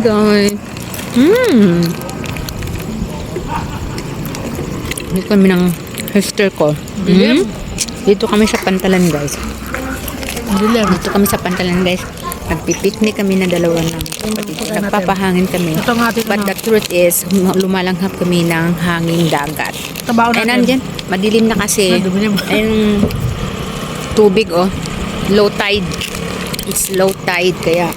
guys. Dito kami ng sister ko. Dito kami sa Pantalan guys. Dito kami sa Pantalan guys. Nagpipiknik kami na dalawa ng kapatid. Nagpapahangin kami. But the truth is, lumalanghap kami ng hangin dagat. Ay nandyan, madilim na kasi. Ayun, tubig oh. Low tide. It's low tide kaya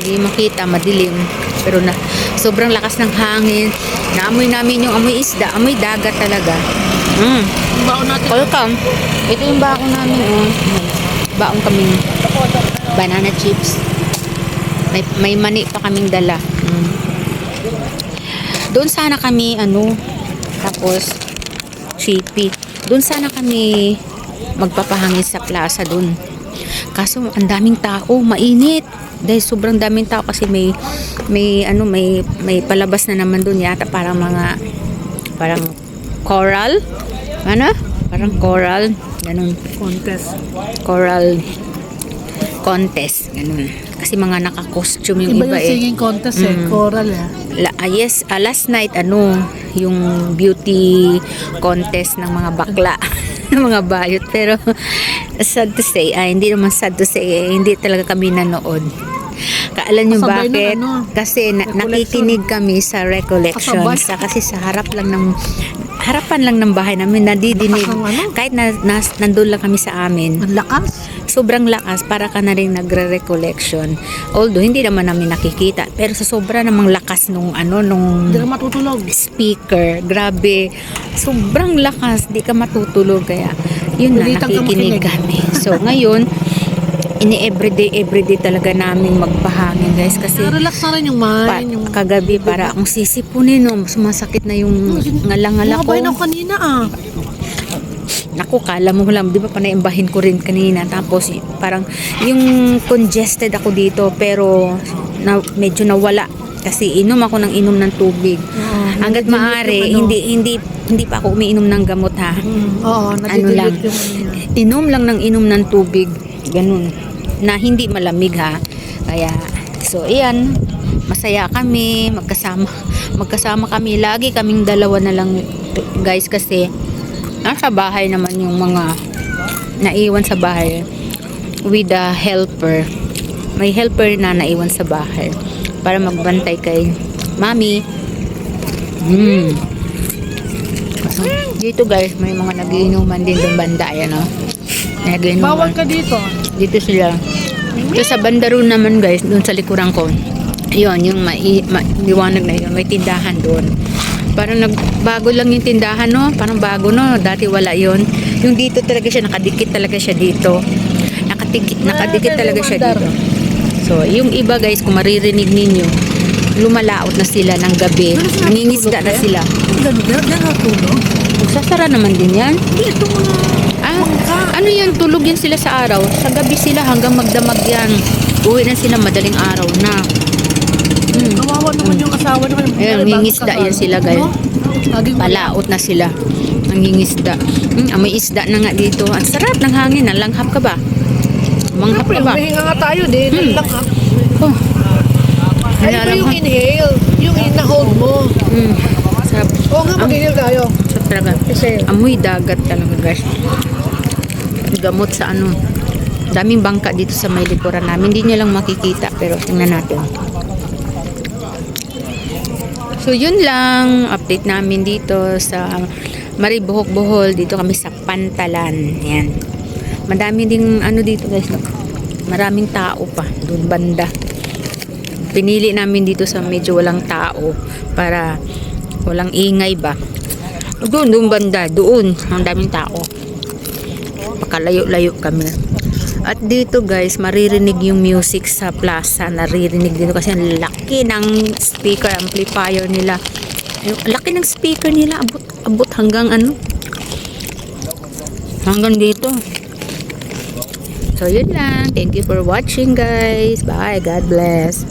hindi makita, madilim. Pero na, sobrang lakas ng hangin. Naamoy namin yung amoy isda. Amoy dagat talaga. Baon natin. Welcome. Ito yung baon namin. Oh. Baon kaming banana chips. May mani pa kaming dala. Doon sana kami, tapos chippy. Doon sana kami magpapahangin sa plaza doon. Kaso ang daming tao, mainit. Dahil sobrang daming tao kasi may palabas na naman doon yata parang coral. Parang coral, ganun. Coral contest, ganun. Kasi mga naka-costume yung iba yung singing contest coral yes, last night yung beauty contest ng mga bakla. Ng mga bayot, pero sad to say, hindi naman sad to say, hindi talaga kami nanood. Kaalam nyo bakit? Kasi nakikinig kami sa recollections. Kasi sa harapan lang ng bahay namin, nadidinig. Kahit nandun lang kami sa amin. Ang lakas? Sobrang lakas, para ka na rin nagre-recollection. Although, hindi naman namin nakikita. Pero sa sobra namang lakas nung hindi ka matutulog. Speaker, grabe. Sobrang lakas, di ka matutulog. Kaya, yun na, nakikinig kami. So, ngayon, everyday talaga namin magpahangin guys kasi relax na rin yung mind kagabi para akong sisipunin sumasakit na yung ngalangala ko. Nakabay na kanina Naku, kala mo lang, di ba panaimbahin ko rin kanina, tapos parang yung congested ako dito pero medyo nawala kasi inom ako ng tubig. Hanggat maaari hindi pa ako umiinom ng gamot ha. Lang inom lang ng tubig, ganun, na hindi malamig ha. Kaya so iyan, masaya kami, magkasama kami, lagi kaming dalawa na lang guys kasi nasa bahay naman yung mga naiwan sa bahay with a helper. May helper na naiwan sa bahay para magbantay kay mami. Dito guys, may mga nagiinuman din doon banda, ayan nagiinuman. Bawal ka dito. Dito sila. Ito sa banda ron naman guys, doon sa likuran ko. Yun, yung liwanag na yun, may tindahan doon. Parang nagbago lang yung tindahan, parang bago, dati wala yun. Yung dito talaga siya, nakadikit talaga siya dito. Nakadikit talaga siya dito. So, yung iba guys, kung maririnig ninyo, lumalaot na sila ng gabi. Nangingisda na sila. Magsasara naman din yan. Ano yan, tulog yan sila sa araw. Sa gabi sila hanggang magdamag yan. Uwi na sila madaling araw na. Kawawa naman yung asawa naman. Nangingisda yan sila guys. Palaot na sila. Nangingisda. May isda na nga dito. Ang sarap ng hangin. Nalanghap ka ba? Manghap ka ba? Mahinga nga tayo din. Nalanghap. Ano ba yung inhale? Yung ina-hold mo. Sarap. Oo nga, mag-inhale tayo. Sarap talaga. Amoy dagat talaga guys. Gamot sa daming bangka dito sa may likuran namin. Hindi nyo lang makikita pero tingnan natin. So yun lang, update namin dito sa Maribohok, Bohol. Dito kami sa Pantalan. Ayan. Madami ding dito guys. Maraming tao pa doon banda. Pinili namin dito sa medyo walang tao para walang ingay ba. Doon banda, doon ang daming tao. Pakalayo-layo kami. At dito guys, maririnig yung music sa plaza. Naririnig dito kasi ang laki ng speaker amplifier nila. Ang laki ng speaker nila. Abot hanggang hanggang dito. So yun lang. Thank you for watching guys. Bye. God bless.